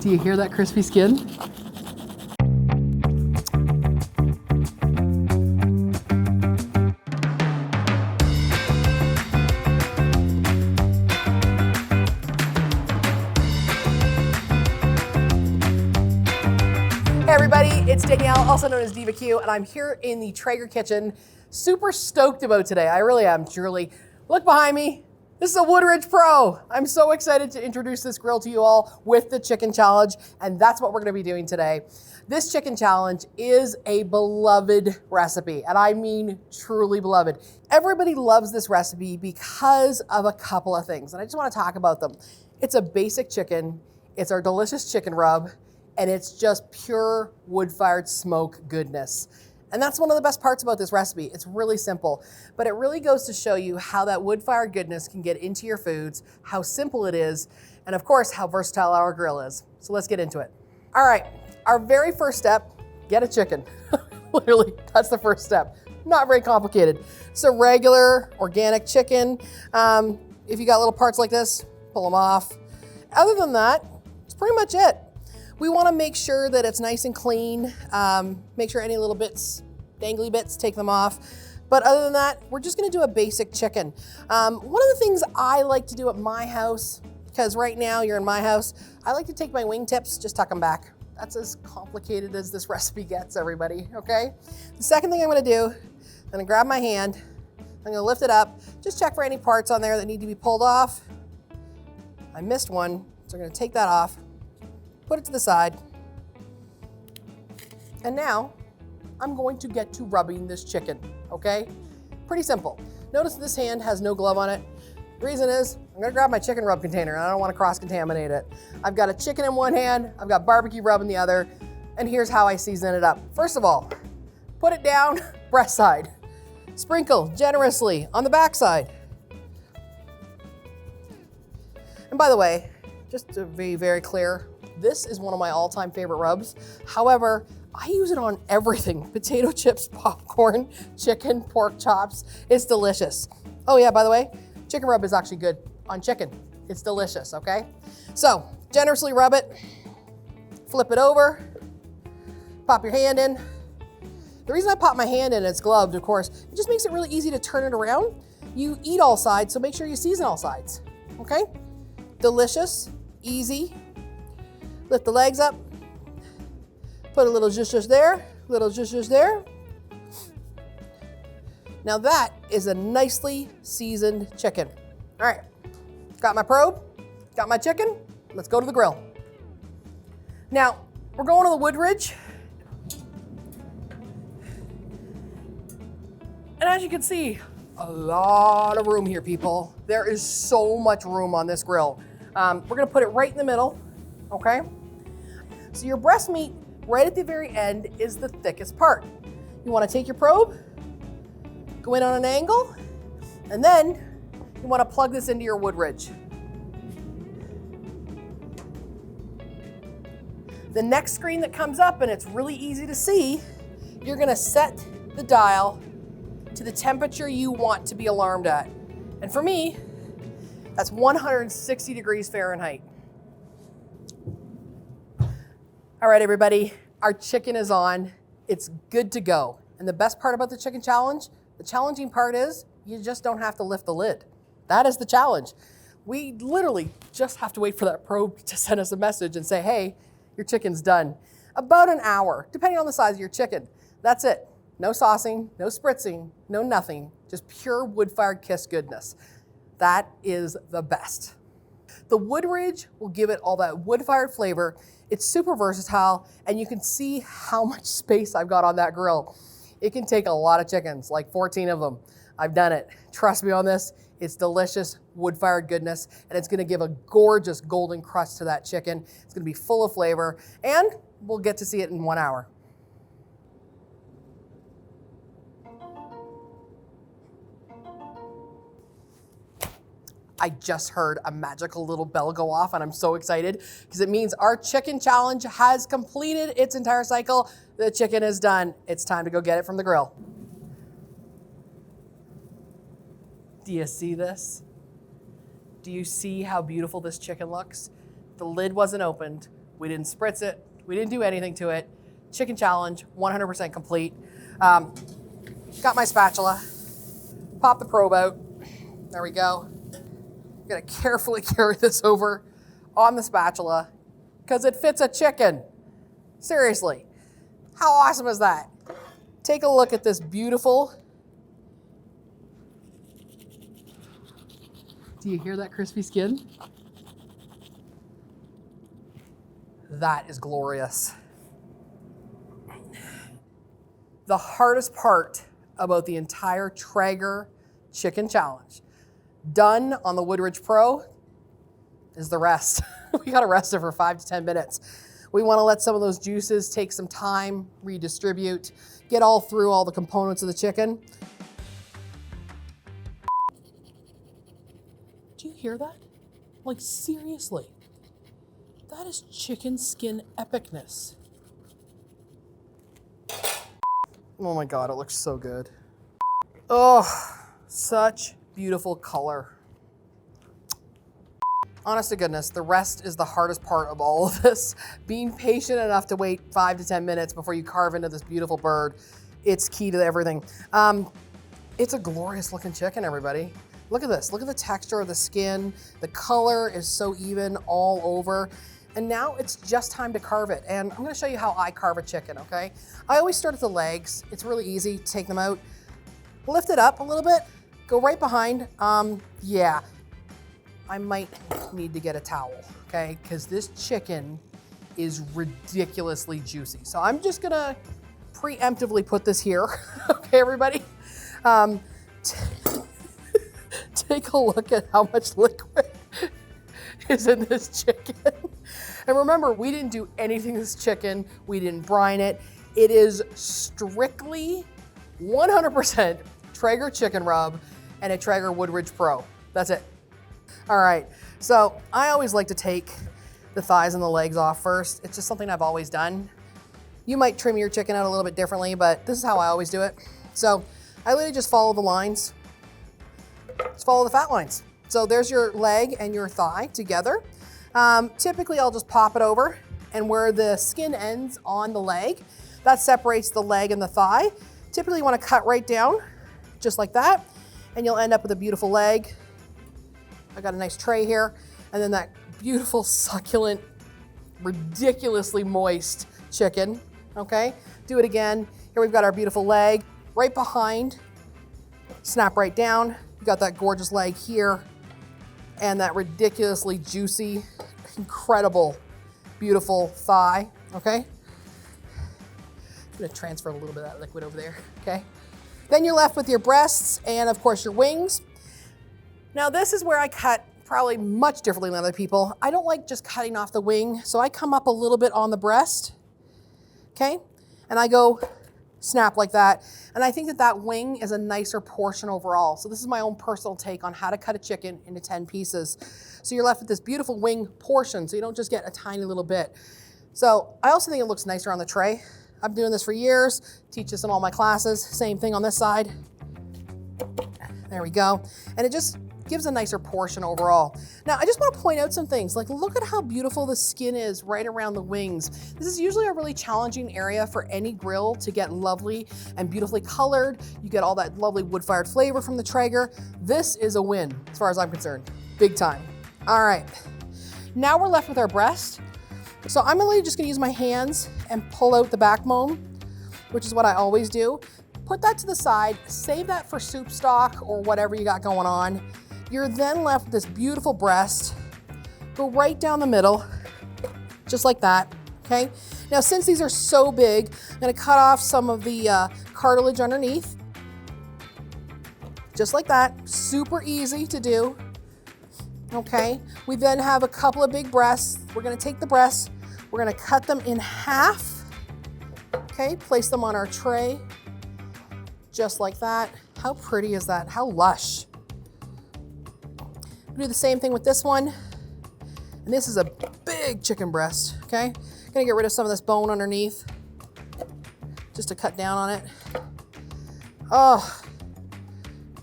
Do you hear that crispy skin? Hey everybody, it's Danielle, also known as Diva Q, and I'm here in the Traeger kitchen. Super stoked about today. I really am, truly. Look behind me. This is a Woodridge Pro. I'm so excited to introduce this grill to you all with the chicken challenge, and that's what we're gonna be doing today. This chicken challenge is a beloved recipe, and I mean truly beloved. Everybody loves this recipe because of a couple of things, and I just wanna talk about them. It's a basic chicken, it's our delicious chicken rub, and it's just pure wood-fired smoke goodness. And that's one of the best parts about this recipe. It's really simple, but it really goes to show you how that wood-fired goodness can get into your foods, how simple it is, and of course, how versatile our grill is. So let's get into it. All right, our very first step, get a chicken. Literally, that's the first step. Not very complicated. It's a regular organic chicken. If you got little parts like this, pull them off. Other than that, it's pretty much it. We wanna make sure that it's nice and clean, make sure any little bits, dangly bits, take them off. But other than that, we're just gonna do a basic chicken. One of the things I like to do at my house, because right now you're in my house, I like to take my wingtips, just tuck them back. That's as complicated as this recipe gets, everybody, okay? The second thing I'm gonna do, I'm gonna grab my hand, I'm gonna lift it up, just check for any parts on there that need to be pulled off. I missed one, so I'm gonna take that off. Put it to the side. And now I'm going to get to rubbing this chicken, okay? Pretty simple. Notice this hand has no glove on it. The reason is I'm gonna grab my chicken rub container and I don't wanna cross-contaminate it. I've got a chicken in one hand, I've got barbecue rub in the other, and here's how I season it up. First of all, put it down breast side. Sprinkle generously on the back side. And by the way, just to be very clear, this is one of my all-time favorite rubs. However, I use it on everything. Potato chips, popcorn, chicken, pork chops. It's delicious. Oh yeah, by the way, chicken rub is actually good on chicken. It's delicious, okay? So, generously rub it, flip it over, pop your hand in. The reason I pop my hand in, it's gloved, of course, it just makes it really easy to turn it around. You eat all sides, so make sure you season all sides, okay? Delicious, easy. Lift the legs up, put a little zhush there, little zhush there. Now that is a nicely seasoned chicken. All right, got my probe, got my chicken, let's go to the grill. Now, we're going to the Woodridge. And as you can see, a lot of room here, people. There is so much room on this grill. We're gonna put it right in the middle, okay? So your breast meat right at the very end is the thickest part. You wanna take your probe, go in on an angle, and then you wanna plug this into your Woodridge. The next screen that comes up, and it's really easy to see, you're gonna set the dial to the temperature you want to be alarmed at. And for me, that's 160 degrees Fahrenheit. All right, everybody, our chicken is on. It's good to go. And the best part about the chicken challenge, the challenging part is you just don't have to lift the lid. That is the challenge. We literally just have to wait for that probe to send us a message and say, hey, your chicken's done. About an hour, depending on the size of your chicken. That's it. No saucing, no spritzing, no nothing. Just pure wood-fired kiss goodness. That is the best. The Woodridge will give it all that wood-fired flavor. It's super versatile, and you can see how much space I've got on that grill. It can take a lot of chickens, like 14 of them. I've done it. Trust me on this. It's delicious wood-fired goodness, and it's gonna give a gorgeous golden crust to that chicken. It's gonna be full of flavor, and we'll get to see it in 1 hour. I just heard a magical little bell go off, and I'm so excited because it means our chicken challenge has completed its entire cycle. The chicken is done. It's time to go get it from the grill. Do you see this? Do you see how beautiful this chicken looks? The lid wasn't opened. We didn't spritz it. We didn't do anything to it. Chicken challenge, 100% complete. Got my spatula. Pop the probe out. There we go. I'm gonna carefully carry this over on the spatula because it fits a chicken. Seriously, how awesome is that? Take a look at this beautiful. Do you hear that crispy skin? That is glorious. The hardest part about the entire Traeger Chicken Challenge, done on the Woodridge Pro, is the rest. We gotta rest it for 5 to 10 minutes. We wanna let some of those juices take some time, redistribute, get all through all the components of the chicken. Do you hear that? Like, seriously, that is chicken skin epicness. Oh my God, it looks so good. Oh, such beautiful color. Honest to goodness, the rest is the hardest part of all of this. Being patient enough to wait 5 to 10 minutes before you carve into this beautiful bird, it's key to everything. It's a glorious looking chicken, everybody. Look at this, look at the texture of the skin. The color is so even all over. And now it's just time to carve it. And I'm gonna show you how I carve a chicken, okay? I always start at the legs. It's really easy, take them out, lift it up a little bit, go right behind. Yeah, I might need to get a towel, okay? Because this chicken is ridiculously juicy. So I'm just gonna preemptively put this here, okay, everybody? Take a look at how much liquid is in this chicken. And remember, we didn't do anything to this chicken. We didn't brine it. It is strictly 100% Traeger Chicken Rub and a Traeger Woodridge Pro. That's it. All right, so I always like to take the thighs and the legs off first. It's just something I've always done. You might trim your chicken out a little bit differently, but this is how I always do it. So I literally just follow the lines. Just follow the fat lines. So there's your leg and your thigh together. Typically I'll just pop it over, and where the skin ends on the leg, that separates the leg and the thigh. Typically you wanna cut right down, just like that, and you'll end up with a beautiful leg. I got a nice tray here, and then that beautiful, succulent, ridiculously moist chicken, okay? Do it again. Here we've got our beautiful leg right behind, snap right down. You got that gorgeous leg here, and that ridiculously juicy, incredible, beautiful thigh, okay? I'm gonna transfer a little bit of that liquid over there, okay? Then you're left with your breasts and of course your wings. Now this is where I cut probably much differently than other people. I don't like just cutting off the wing, so I come up a little bit on the breast, okay? And I go snap like that. And I think that that wing is a nicer portion overall. So this is my own personal take on how to cut a chicken into 10 pieces. So you're left with this beautiful wing portion, so you don't just get a tiny little bit. So I also think it looks nicer on the tray. I've been doing this for years, teach this in all my classes. Same thing on this side. There we go. And it just gives a nicer portion overall. Now, I just want to point out some things. Like, look at how beautiful the skin is right around the wings. This is usually a really challenging area for any grill to get lovely and beautifully colored. You get all that lovely wood-fired flavor from the Traeger. This is a win, as far as I'm concerned. Big time. All right. Now we're left with our breast. So I'm really just gonna use my hands and pull out the backbone, which is what I always do. Put that to the side, save that for soup stock or whatever you got going on. You're then left with this beautiful breast. Go right down the middle, just like that, okay? Now, since these are so big, I'm gonna cut off some of the cartilage underneath, just like that. Super easy to do, okay? We then have a couple of big breasts. We're gonna take the breasts, we're gonna cut them in half, okay? Place them on our tray, just like that. How pretty is that? How lush. Do the same thing with this one. And this is a big chicken breast, okay? Gonna get rid of some of this bone underneath, just to cut down on it. Oh,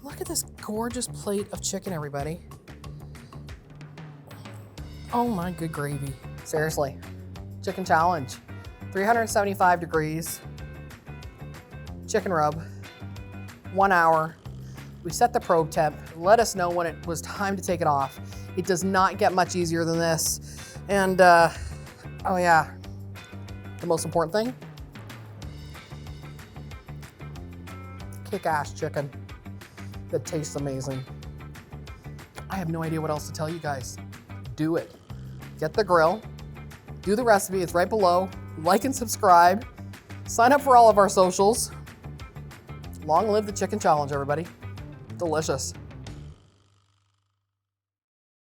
look at this gorgeous plate of chicken, everybody. Oh my good gravy, seriously. chicken challenge. 375 degrees, chicken rub, 1 hour. We set the probe temp, let us know when it was time to take it off. It does not get much easier than this. And oh yeah, the most important thing, kick-ass chicken that tastes amazing. I have no idea what else to tell you guys. Do it. Get the grill, do the recipe, it's right below. Like and subscribe. Sign up for all of our socials. Long live the chicken challenge, everybody. Delicious.